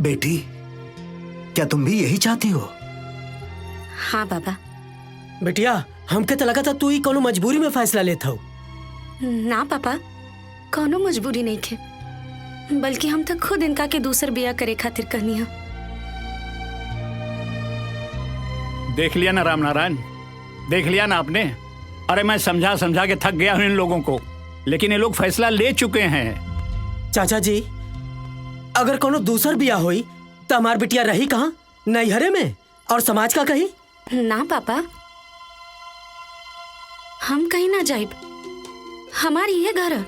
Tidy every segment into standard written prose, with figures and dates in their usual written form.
बेटी, क्या तुम भी यही चाहती हो? हाँ बाबा। बेटिया, हमके तो लगा था तू ही कोनो मजबूरी में फैसला लेता हो। ना पापा, कोनो मजबूरी नहीं थे, बल्कि हम तो खुद इनका के दूसर बिया करे खातिर कहनी है। देख लिया ना राम नारायण, देख लिया ना आपने। अरे मैं समझा समझा के थक गया हूं इन लोगों को, लेकिन ये लोग फैसला ले चुके हैं। चाचा जी, अगर कोनो दूसर बिया हुई तो हमार बिटिया रही कहाँ? नैहरे में? और समाज का कही? ना पापा, हम कहीं ना जाइब, हमारी ये घर है।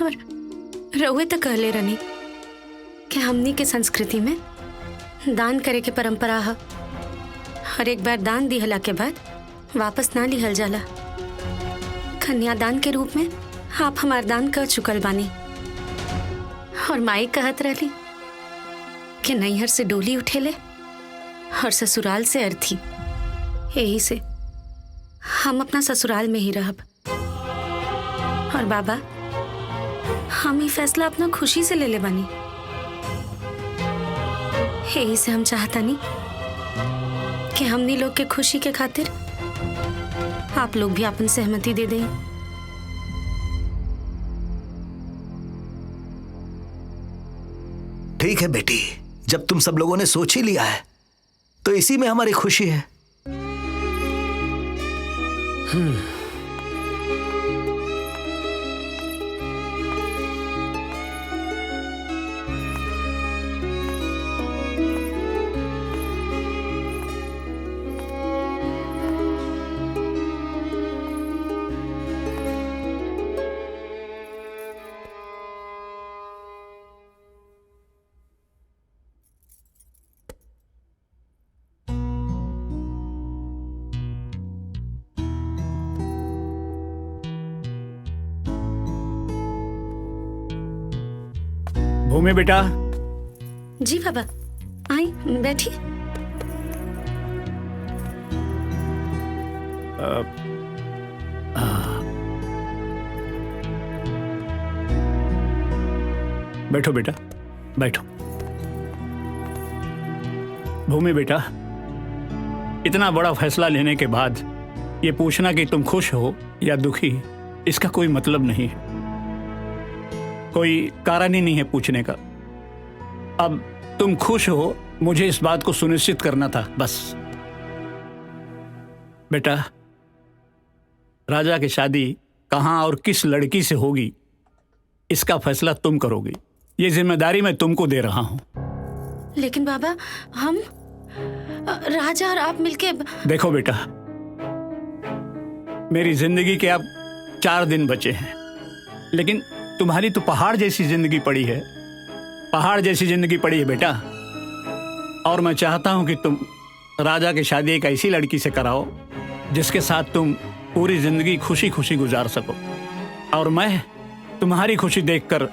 और रहुए तो कहले रहनी कि हमनी के संस्कृति में दान करे के परंपरा है, और एक बार दान दिहला के बाद वापस ना लिहल जाला। कन्यादान के रूप में आप हमार दान कर चुकल बानी। और माई कहत रहली कि नैहर से डोली उठेले और ससुराल से अर्थी, यही से हम अपना ससुराल में ही रहब। और बाबा, हम ही फैसला अपना खुशी से ले ले बानी, यही से हम चाहता नहीं कि हमनी लोग के खुशी के खातिर आप लोग भी अपन सहमति दे दें। ठीक है बेटी, जब तुम सब लोगों ने सोच ही लिया है तो इसी में हमारी खुशी है। भूमि बेटा। जी बाबा, आई बैठी। बैठो बेटा, बैठो। भूमि बेटा, इतना बड़ा फैसला लेने के बाद ये पूछना कि तुम खुश हो या दुखी, इसका कोई मतलब नहीं है, कोई कारण ही नहीं है पूछने का। अब तुम खुश हो, मुझे इस बात को सुनिश्चित करना था, बस। बेटा, राजा की शादी कहाँ और किस लड़की से होगी, इसका फैसला तुम करोगी। ये जिम्मेदारी मैं तुमको दे रहा हूं। लेकिन बाबा, हम राजा और आप मिलके। देखो बेटा, मेरी जिंदगी के अब 4 दिन बचे हैं, लेकिन तुम्हारी तो पहाड़ जैसी जिंदगी पड़ी है, पहाड़ जैसी जिंदगी पड़ी है बेटा। और मैं चाहता हूं कि तुम राजा की शादी एक ऐसी लड़की से कराओ जिसके साथ तुम पूरी जिंदगी खुशी खुशी गुजार सको, और मैं तुम्हारी खुशी देखकर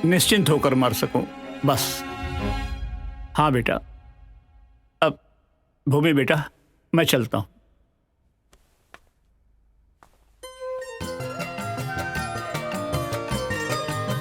निश्चिंत होकर मर सकूं, बस। हाँ बेटा। अब भूमि बेटा, मैं चलता हूं।